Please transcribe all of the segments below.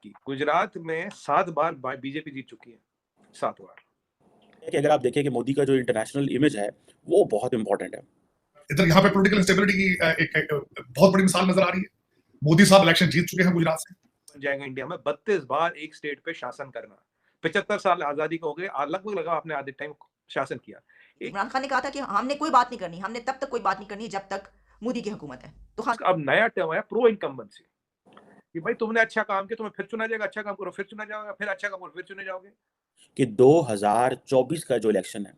की गुजरात में 7 बार बीजेपी जीत चुकी है, 7 बार। कि अगर आप देखें कि मोदी का जो इंटरनेशनल इमेज है वो बहुत इंपॉर्टेंट है। इधर यहाँ पे पॉलिटिकल इंस्टेबिलिटी की एक बहुत बड़ी मिसाल नजर आ रही है। मोदी साहब इलेक्शन जीत चुके हैं गुजरात से। बन जाएगा इंडिया में 32 बार एक स्टेट पे शासन करना। 75 साल आजादी को हो गए, लगभग लगा आपने आधे टाइम शासन किया। इमरान खान ने कहा था कि हमने कोई बात नहीं करनी, हमने तब तक कोई बात नहीं करनी जब तक मोदी की हुकूमत है। तो हाँ, अब नया टर्म है प्रो इनकम्बेंसी कि भाई तुमने अच्छा काम किया, तुम्हें फिर चुना जाएगा, अच्छा काम करो फिर चुना जाएगा, फिर अच्छा काम करो फिर चुने जाओगे। कि 2024 का जो इलेक्शन है,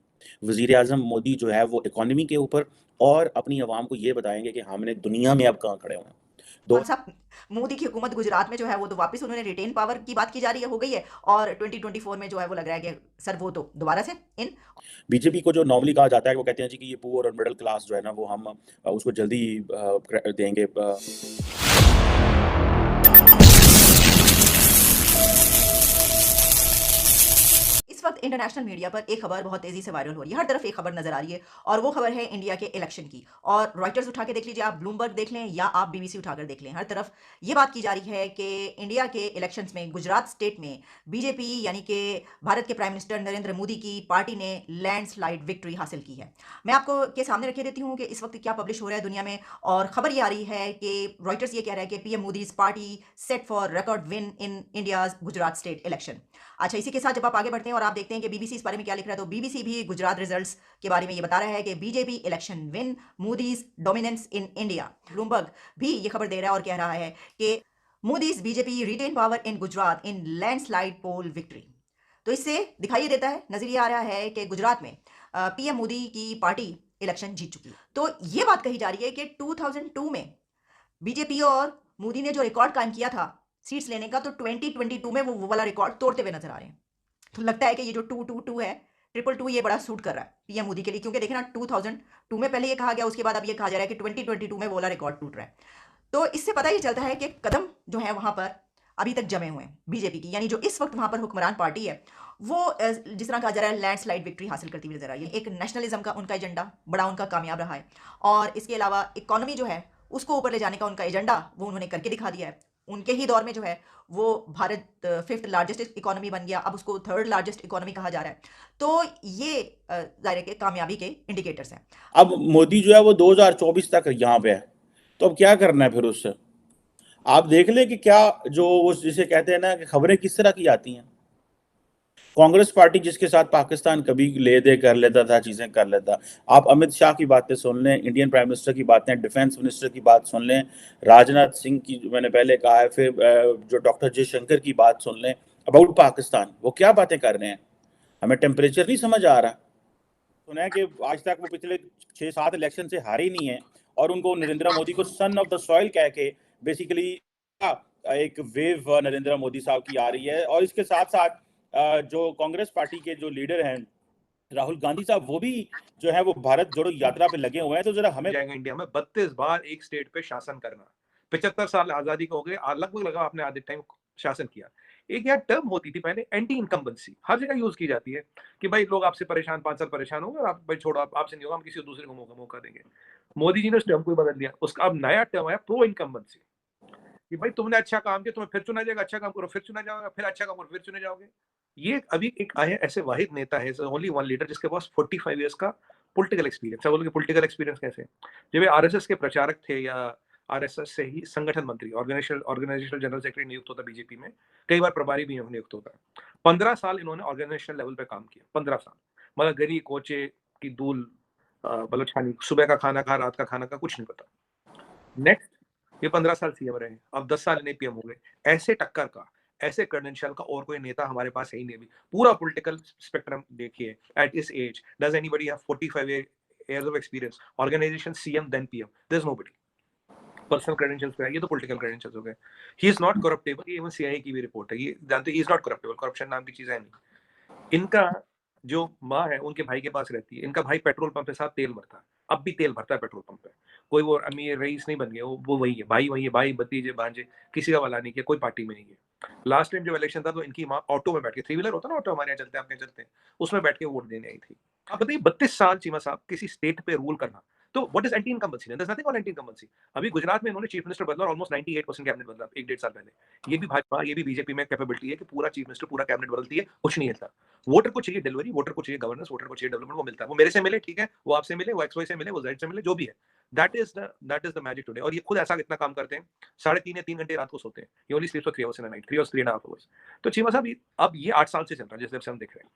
वजीर आजम मोदी जो है वो इकोनॉमी के ऊपर और अपनी आवाम को ये बताएंगे कि हमने दुनिया में अब कहाँ खड़े हुए हैं। कौन सा मोदी की हुकूमत गुजरात में जो है वो तो वापस उन्होंने रिटेन पावर की बात की जा रही है, हो गई है। और 2024 में जो है वो लग रहा है कि सर वो तो दोबारा से इन बीजेपी को जो नॉर्मली कहा जाता है वो कहते हैं जी कि ये पुअर और मिडिल क्लास जो है ना वो हम उसको जल्दी देंगे। इस वक्त इंटरनेशनल मीडिया पर एक खबर बहुत तेजी से वायरल हो रही है, हर तरफ एक खबर नजर आ रही है और वो खबर है इंडिया के इलेक्शन की। और रॉयटर्स उठा के देख लीजिए, आप ब्लूमबर्ग देख लें या आप बीबीसी उठाकर देख लें, हर तरफ ये बात की जा रही है कि इंडिया के इलेक्शंस में गुजरात स्टेट में बीजेपी यानी कि भारत के प्राइम मिनिस्टर नरेंद्र मोदी की पार्टी ने लैंडस्लाइड विक्ट्री हासिल की है। मैं आपको के सामने रखे देती हूँ कि इस वक्त क्या पब्लिश हो रहा है दुनिया में। और खबर ये आ रही है कि रॉयटर्स ये कह रहा है कि PM Modi's party set for record win in India's Gujarat state election. अच्छा, इसी के साथ जब आप आगे बढ़ते हैं और आप देखते हैं कि बीबीसी इस बारे में क्या लिख रहा है, तो बीबीसी भी गुजरात रिजल्ट्स के बारे में ये बता रहा है कि BJP election win, Modi's dominance in India. Bloomberg भी ये खबर दे रहा है और कह रहा है कि Modi's BJP retain power in Gujarat in landslide poll victory. तो इससे दिखाई देता है, नजरिया आ रहा है कि गुजरात में पीएम मोदी की पार्टी इलेक्शन जीत चुकी है। तो ये बात कही जा रही है कि 2002 में बीजेपी और मोदी ने जो रिकॉर्ड कायम किया था सीट्स लेने का, तो 2022 में वो वाला रिकॉर्ड तोड़ते हुए नजर आ रहे हैं। तो लगता है कि ये जो 222 है, 222 ये बड़ा सूट कर रहा है पीएम मोदी के लिए, क्योंकि देखिए ना 2002 में पहले ये कहा गया, उसके बाद अब ये कहा जा रहा है कि 2022 में वो वाला रिकॉर्ड टूट रहा है। तो इससे पता ये चलता है कि कदम जो है वहां पर अभी तक जमे हुए हैं बीजेपी की, यानी जो इस वक्त वहां पर हुक्मरान पार्टी है वो जिस तरह कहा जा रहा है लैंडस्लाइड विक्ट्री हासिल करती हुई नजर आ रही है। एक नेशनलिज्म का उनका एजेंडा बड़ा उनका कामयाब रहा है और इसके अलावा इकोनॉमी जो है उसको ऊपर ले जाने का उनका एजेंडा वो उन्होंने करके दिखा दिया है। उनके ही दौर में जो है वो भारत 5th लार्जेस्ट इकोनॉमी बन गया, अब उसको 3rd लार्जेस्ट इकोनॉमी कहा जा रहा है। तो ये जाहिर है कि कामयाबी के इंडिकेटर्स हैं। अब मोदी जो है वो 2024 तक यहाँ पे है, तो अब क्या करना है फिर उससे? आप देख लें कि क्या जो वो जिसे कहते हैं ना कि खबरें किस तरह की आती हैं। कांग्रेस पार्टी जिसके साथ पाकिस्तान कभी ले दे कर लेता था, चीज़ें कर लेता। आप अमित शाह की बातें सुन लें, इंडियन प्राइम मिनिस्टर की बातें, डिफेंस मिनिस्टर की बात सुन लें, राजनाथ सिंह की जो मैंने पहले कहा है, फिर जो डॉक्टर जयशंकर की बात सुन लें अबाउट पाकिस्तान, वो क्या बातें कर रहे हैं। हमें टेम्परेचर नहीं समझ आ रहा। सुना है कि आज तक वो पिछले 6-7 इलेक्शन से हारे ही नहीं है और उनको नरेंद्र मोदी को सन ऑफ द सॉइल कह के बेसिकली एक वेव नरेंद्र मोदी साहब की आ रही है। और इसके साथ साथ जो कांग्रेस पार्टी के जो लीडर हैं राहुल गांधी साहब, वो भी जो है वो भारत जोड़ो यात्रा पे लगे हुए हैं। तो जरा हमें जाएगा इंडिया में 32 बार एक स्टेट पे शासन करना। 75 साल आजादी को हो गए, लगभग लगा आपने आधे टाइम शासन किया। एक यहाँ टर्म होती थी पहले एंटी इनकम्बेंसी, हर जगह यूज की जाती है कि भाई लोग आपसे परेशान 5 साल परेशान होंगे और आप भाई छोड़ो, आपसे नहीं होगा, हम किसी दूसरे को मौका देंगे। मोदी जी ने उस टर्म को ही बदल दिया, उसका अब नया टर्म है प्रो इनकम्बेंसी कि भाई तुमने अच्छा काम किया, तुम्हें फिर चुना जाएगा, अच्छा काम करो फिर चुना जाएगा, फिर अच्छा काम करो फिर चुने जाओगे। ये अभी एक आए ऐसे वाहिद नेता है, ओनली वन लीडर जिसके पास 45 इयर्स का पॉलिटिकल एक्सपीरियंस है। बोलोगे पॉलिटिकल एक्सपीरियंस कैसे? जब ये आरएसएस के प्रचारक थे या आरएसएस से ही संगठन मंत्री, ऑर्गेनाइजेशनल जनरल सेक्रेटरी नियुक्त होता बीजेपी में, कई बार प्रभारी भी नियुक्त होता है। 15 साल इन्होंने ऑर्गेनाइजेशनल लेवल पे काम किया, 15 साल। मतलब गरी कोचे की दूल बलोछानी, सुबह का खाना खा रात का खाना का कुछ नहीं पता। नेक्स्ट ये 15 साल सीएम रहे, अब 10 साल इन्हें पीएम हो गए। ऐसे टक्कर का, ऐसे क्रेडेंशियल का और कोई नेता हमारे पास है ही नहीं। अभी पूरा पॉलिटिकल स्पेक्ट्रम देखिए, at this age does anybody have 45 years of experience, organization CM then PM, there's nobody। Personal credentials पे है, ये तो पॉलिटिकल क्रेडेंशियल्स हो गए। ही इज नॉट करप्टेबल, ये इवन सीआईए की भी रिपोर्ट है, ये जानते ही इज नॉट करप्टेबल, करप्शन नाम की चीज है नहीं। इनका जो माँ है उनके भाई के पास रहती है, इनका भाई पेट्रोल पंप के साथ तेल भरता है, अब भी तेल भरता है पेट्रोल पंप पे। कोई वो अमीर रईस नहीं बन गया, वो वही है, भाई वही है, भाई भतीजे भांजे, किसी का वाला नहीं किया, कोई पार्टी में नहीं है। लास्ट टाइम जब इलेक्शन था तो इनकी माँ ऑटो में बैठ के, 3 व्हीलर होता ना ऑटो हमारे यहाँ चलते हैं, आपके चलते हैं, उसमें बैठ के वोट देने आई थी। आप बताइए 32 साल चीमा साहब किसी स्टेट पे रूल करना, तो what is anti incumbency? There is nothing on anti incumbency. अभी गुजरात में इन्होंने चीफ मिनिस्टर बदला और ऑलमोस्ट 98% कैबिनेट बदला 1 डेढ़ साल पहले। ये भी भाजपा, ये भी बीजेपी में कैपेबिलिटी है कि पूरा चीफ मिनिस्टर, पूरा कैबिनेट बदलती है, कुछ नहीं हिलता। वोटर को चाहिए डिलीवरी, वोटर को चाहिए गवर्नेंस, वोटर को चाहिए डेवलपमेंट, वो मिलता है। वो मेरे से मिले, ठीक है, वो आपसे मिले, वो XY से मिले, वो Z से मिले, जो भी है, that is the magic today. और ये खुद ऐसा कितना काम करते हैं, 3.5 या 3 घंटे रात को सोते हैं। ये only स्लीप्स for 3 hours in a night, 3 और 3.5 आवर्स। तो चीमा साहब अब ये 8 साल से चल रहा है, जिस तरह से हम देख रहे हैं।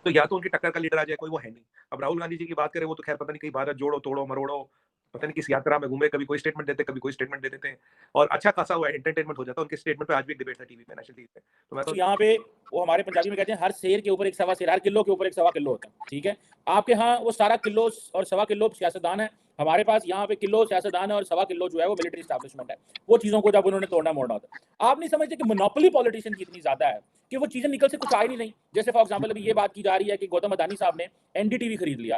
तो या तो उनकी टक्कर का लीडर आ जाए कोई, वो है नहीं। अब राहुल गांधी जी की बात करें, वो तो खैर पता नहीं कहीं भारत जोड़ो तोड़ो मरोड़ो, पता नहीं किस यात्रा में घूमे, कभी कोई स्टेटमेंट देते, कभी कोई स्टेटमेंट दे देते हैं, और अच्छा खासा वो एंटरटेनमेंट हो जाता है। उनके स्टेटमेंट पे आज भी एक डिबेट है टीवी पे, नेशनल टीवी पे। तो मैं तो यहाँ पे वो हमारे पंजाबी में कहते हैं हर शेर के ऊपर एक सवा शेर, हर किलो के ऊपर एक सवा किलो होता है, ठीक है। आपके यहाँ वो सारा किलो और सवा किलो सियासतदान है, हमारे पास यहाँ पे किलो सियासतदान है और सवा किलो जो है वो मिलिट्री एस्टैब्लिशमेंट है। वो चीजों को जब उन्होंने तोड़ना मोड़ना होता है, आप नहीं समझते कि मोनोपोली पॉलिटिशियन की इतनी ज्यादा है कि वो चीजें निकल से कुछ आ ही नहीं। जैसे फॉर एग्जाम्पल अभी ये बात की जा रही है कि गौतम अदानी साहब ने एनडीटीवी खरीद लिया,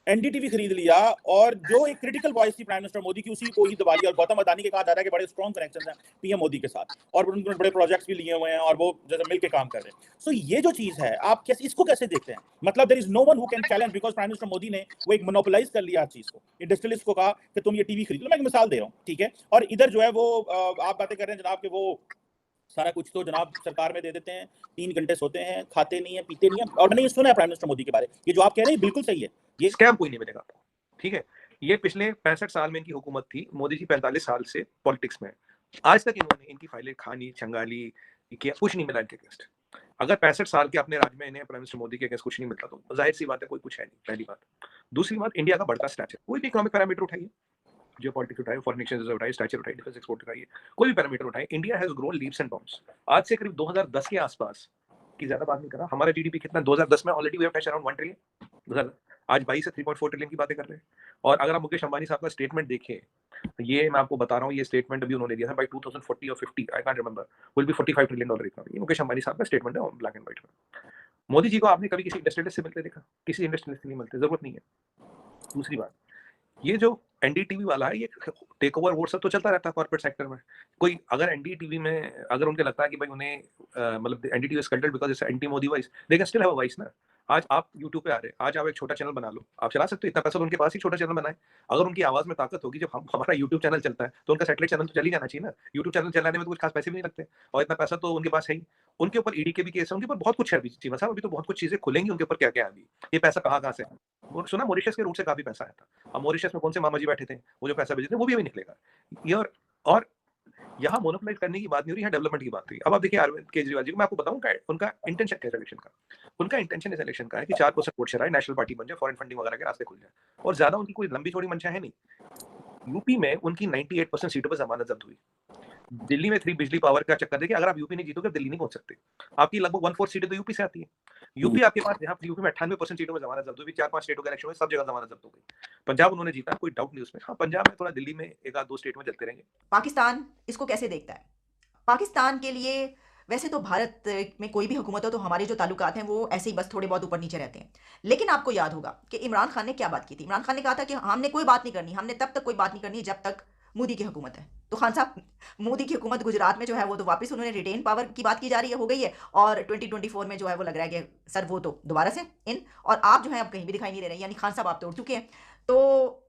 एनडीटीवी खरीद लिया, और जो एक क्रिटिकल वॉइस थी प्राइम मिनिस्टर मोदी की, उसी को ही दबा लिया। और गौतम अदानी के कहा जा रहा है कि बड़े स्ट्रॉन्ग कनेक्शन हैं पीएम मोदी के साथ, और उन्होंने बड़े प्रोजेक्ट्स भी लिए हुए हैं, और वो जैसे मिलकर काम कर रहे हैं। सो ये जो चीज है, आप कैसे इसको कैसे देखते हैं? मतलब there is no one who can challenge, because prime minister Modi ने वो एक मोनोपोलाइज कर लिया चीज को। इंडस्ट्रियलिस्ट को कहा कि तुम ये टीवी खरीद लो, मैं एक मिसाल दे रहा हूँ, ठीक है। और इधर जो है वो आप बातें कर रहे हैं जनाब कि वो सारा कुछ तो जनाब सरकार में दे देते हैं, 3 घंटे सोते हैं, खाते नहीं है, पीते नहीं है। और मैंने ये सुना है प्राइम मिनिस्टर मोदी के बारे में, ये जो आप कह रहे हैं बिल्कुल सही है, ये स्कैम कोई नहीं मिलेगा आपको, ठीक है। ये पिछले 65 साल में इनकी हुकूमत थी, मोदी जी 45 साल से पॉलिटिक्स में, आज तक इन्होंने इनकी फाइलें खानी, छंगाली, कुछ नहीं मिला इनके अगेंस्ट। अगर 65 साल के अपने राज में इन्हें प्राइम मिनिस्टर मोदी के अगेंस्ट कुछ नहीं मिलता, तो जाहिर सी बात है कोई कुछ है नहीं, पहली बात। दूसरी बात, इंडिया का बढ़ता स्टैचर, कोई भी इकोनॉमिक पैरामीटर उठाइए, जियोपॉलिटिक्स उठाइए, फॉरेन एक्सचेंज रिजर्व उठाइए, स्टैचर उठाइए, डिफेंस एक्सपोर्ट उठाइए, कोई भी पैरामीटर उठाइए, India has grown leaps and bounds. आज से करीब 2010 के आसपास की ज्यादा बात नहीं कर रहा, हमारा जीडीपी कितना 2010 में already we have touch around 1 trillion, आज 22 से 3.4 ट्रिलियन की बातें कर रहे हैं। और अगर आप मुकेश अंबानी साहब का स्टेटमेंट देखें, ये मैं आपको बता रहा हूँ, ये स्टेटमेंट अभी उन्होंने दिया था, बाय 2040 और 50 I can't remember will be 45 trillion dollar economy. Mukesh Ambani साहब का स्टेटमेंट है, ब्लैक एंड व्हाइट में। मोदी जी को आपने कभी किसी इंडस्ट्रियलिस्ट से मिलते देखा? किसी इंडस्ट्रियलिस्ट से नहीं मिलते, जरूरत नहीं है। दूसरी बात, ये जो एनडीटीवी वाला है, ये टेक ओवर वो सब तो चलता रहता है कॉर्पोरेट सेक्टर में। कोई अगर एनडीटीवी में अगर उनको लगता है कि भाई उन्हें मतलब NDTV is culted because it's anti Modi voice, they can still have a voice ना। आज आप यूट्यूब पे आ रहे हैं, आज आप एक छोटा चैनल बना लो, आप चला सकते हो, इतना पैसा तो उनके पास ही, छोटा चैनल बनाए। अगर उनकी आवाज में ताकत होगी, जब हमारा यूट्यूब चैनल चलता है तो उनका सैटेलाइट चैनल तो चल ही जाना चाहिए ना। यूट्यूब चैनल चलाने में तो कुछ खास पैसे भी नहीं लगते, और इतना पैसा तो उनके पास है ही। उनके ऊपर ईडी के भी केस है, उनके ऊपर बहुत कुछ है अभी चीमा साहब, अभी तो बहुत कुछ चीजें खुलेंगी उनके ऊपर, क्या क्या है अभी, ये पैसा कहाँ से है। वो सुना मॉरिशस के रूट से काफी पैसा आया था, अब मॉरिशस में कौन से मामा जी बैठे थे, वो जो पैसा भेजे थे वो भी अभी निकलेगा। ये और यहाँ मोनोपोलाइज करने की बात नहीं हो रही, यहाँ डेवलपमेंट की बात हुई। अब आप देखिए अरविंद केजरीवाल जी को, मैं आपको बताऊं उनका इंटेंशन क्या है इलेक्शन का। उनका इंटेंशन इस इलेक्शन का है कि 4% वोट शेयर आए, नेशनल पार्टी बन जाए, फॉरेन फंडिंग वगैरह के रास्ते खुल जाए, और ज्यादा उनकी कोई लंबी चौड़ी मंशा है नहीं। यूपी में उनकी 98% सीटों पर जमानत जब्त हुई। दिल्ली में 3 बिजली पावर का चक्कर देखिए, अगर आप यूपी नहीं जीतोगे दिल्ली नहीं पहुंच सकते। आपकी लगभग 1/4 सीटें तो यूपी से आती है। यूपी आपके पास, जहाँ यूपी में 98% सीटों में जमानत जब्त हुई, 4-5 स्टेटों के इलेक्शन में सब जगह जमानत जब्त हो गई। पंजाब उन्होंने जीता, कोई डाउट नहीं उसमें। हाँ, पंजाब में थोड़ा, दिल्ली में 1-2 स्टेट में चलते रहेंगे। पाकिस्तान इसको कैसे देखता है? पाकिस्तान के लिए वैसे तो भारत में कोई भी हुकूमत हो तो हमारे जो ताल्लुकात हैं वो ऐसे ही बस थोड़े बहुत ऊपर नीचे रहते हैं। लेकिन आपको याद होगा कि इमरान खान ने क्या बात की थी। इमरान खान ने कहा था कि हमने कोई बात नहीं करनी, हमने तब तक कोई बात नहीं करनी जब तक मोदी की हुकूमत है। तो खान साहब, मोदी की हुकूमत गुजरात में जो है वो तो वापस उन्होंने रिटेन पावर की बात की जा रही है, हो गई है, और 2024 में जो है वो लग रहा है कि सर वो तो दोबारा से इन, और आप जो है अब कहीं भी दिखाई नहीं दे रहे, यानी खान साहब आप तो उड़ चुके हैं। तो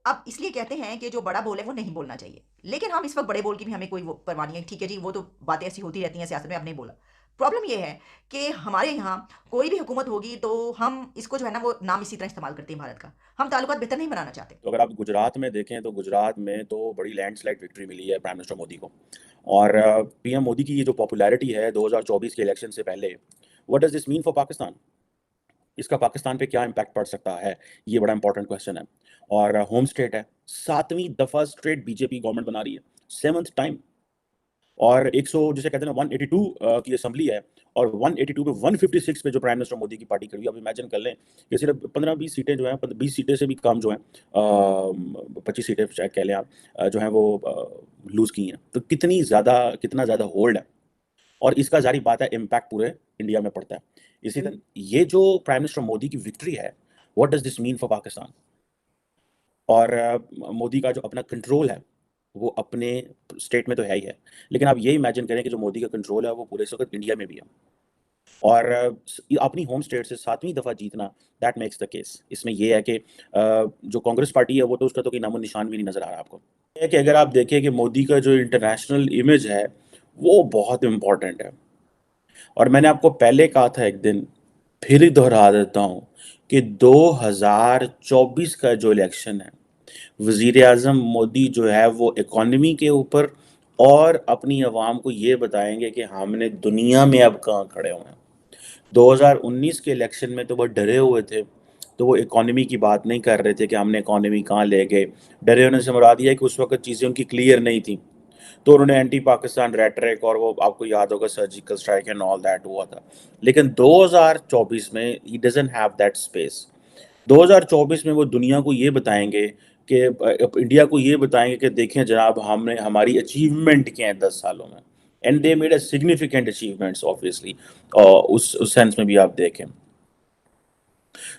अब इसलिए कहते हैं कि जो बड़ा बोल है वो नहीं बोलना चाहिए। लेकिन हम इस वक्त बड़े बोल की भी हमें कोई वो परवाह नहीं है, ठीक है जी, वो तो बातें ऐसी होती रहती हैं सियासत में, अब नहीं बोला। प्रॉब्लम ये है कि हमारे यहाँ कोई भी हुकूमत होगी तो हम इसको जो है ना वो नाम इसी तरह इस्तेमाल करते हैं भारत का, हम ताल्लुकात बेहतर नहीं बनाना चाहते। तो अगर आप गुजरात में देखें तो गुजरात में तो बड़ी लैंडस्लाइड विक्ट्री मिली है प्राइम मिनिस्टर मोदी को। और पीएम मोदी की ये जो पॉपुलैरिटी है 2024 के इलेक्शन से पहले, what does this mean for Pakistan? इसका पाकिस्तान पे क्या इम्पैक्ट पड़ सकता है, ये बड़ा इंपॉर्टेंट क्वेश्चन है। और होम स्टेट है, 7वीं दफा स्ट्रेट बीजेपी गवर्नमेंट बना रही है, 7th टाइम। और 100 जिसे कहते हैं ना 182 की असेंबली है, और 182 पे 156 पे जो प्राइम मिनिस्टर मोदी की पार्टी करी। आप इमेजिन कर लें कि सिर्फ 15-20 सीटें जो हैं, 20 सीटें से भी कम जो हैं, 25 सीटें शायद कह लें आप, जो हैं वो लूज़ की हैं। तो कितना ज़्यादा होल्ड है, और इसका जारी बात है इम्पैक्ट पूरे इंडिया में पड़ता है। इसी तरह ये जो प्राइम मिनिस्टर मोदी की विक्ट्री है, what does this mean for Pakistan? और मोदी का जो अपना कंट्रोल है वो अपने स्टेट में तो है ही है, लेकिन आप ये इमेजिन करें कि जो मोदी का कंट्रोल है वो पूरे इस वक्त इंडिया में भी है। और अपनी होम स्टेट से 7वीं दफा जीतना, दैट मेक्स द केस। इसमें ये है कि जो कांग्रेस पार्टी है वो तो उसका तो कोई नामो निशान भी नहीं नजर आ रहा आपको। है कि अगर आप देखें कि मोदी का जो इंटरनेशनल इमेज है वो बहुत इंपॉर्टेंट है। और मैंने आपको पहले कहा था एक दिन, फिर दोहरा देता हूँ कि 2024 का जो इलेक्शन है, वजीर आजम मोदी जो है वो इकोनॉमी के ऊपर और अपनी आवाम को ये बताएंगे कि हमने दुनिया में अब कहाँ खड़े हुए हैं। 2019 के इलेक्शन में तो वो डरे हुए थे, तो वो इकोनॉमी की बात नहीं कर रहे थे कि हमने इकोनॉमी कहाँ ले गए। डरे होने से मुराद ये है कि उस वक्त चीज़ें उनकी क्लियर नहीं थी, तो उन्होंने एंटी पाकिस्तान रेटरिक और वो आपको याद होगा surgical strike and all that हुआ था। लेकिन 2024 में he doesn't have that space. 2024 में वो दुनिया को ये बताएंगे कि इंडिया को ये बताएंगे कि देखें जनाब हमने हमारी अचीवमेंट क्या है 10 सालों में, and they made a significant achievements obviously, उस सेंस में भी आप देखें।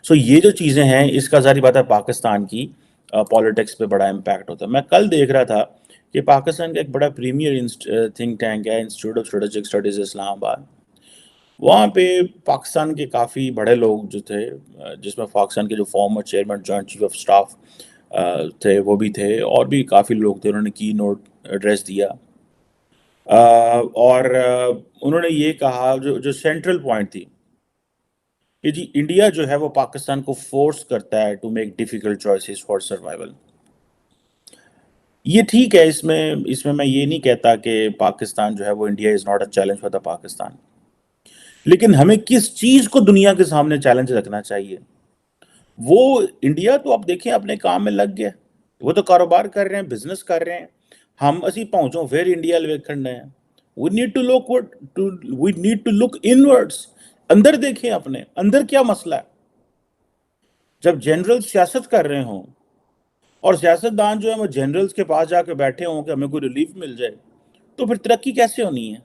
सो ये जो चीज़ें हैं इसका सारी बात है पाकिस्तान की पॉलिटिक्स पे बड़ा इम्पैक्ट होता है। मैं कल देख रहा था कि पाकिस्तान का एक बड़ा प्रीमियर थिंक टैंक है institute of strategic studies Islamabad, वहाँ पे पाकिस्तान के काफ़ी बड़े लोग जो थे, जिसमें पाकिस्तान के जो former chairman joint chief of staff थे वो भी थे, और भी काफ़ी लोग थे, उन्होंने की नोट एड्रेस दिया। और उन्होंने ये कहा जो जो सेंट्रल पॉइंट थी कि जी इंडिया जो है वो पाकिस्तान को फोर्स करता है to make difficult choices for survival. ये ठीक है, इसमें इसमें मैं ये नहीं कहता कि पाकिस्तान जो है वो India is not a challenge for the Pakistan, लेकिन हमें किस चीज़ को दुनिया के सामने चैलेंज रखना चाहिए। वो इंडिया तो आप देखें अपने काम में लग गया, वो तो कारोबार कर रहे हैं, बिजनेस कर रहे हैं। हम असी पहुंचो फिर इंडिया वेखने हैं। We need to look we need to look inwards, अंदर देखें अपने अंदर क्या मसला है। जब जनरल सियासत कर रहे हों और सियासतदान जो है वो जनरल्स के पास जाकर बैठे हों कि हमें कोई रिलीफ मिल जाए, तो फिर तरक्की कैसे होनी है।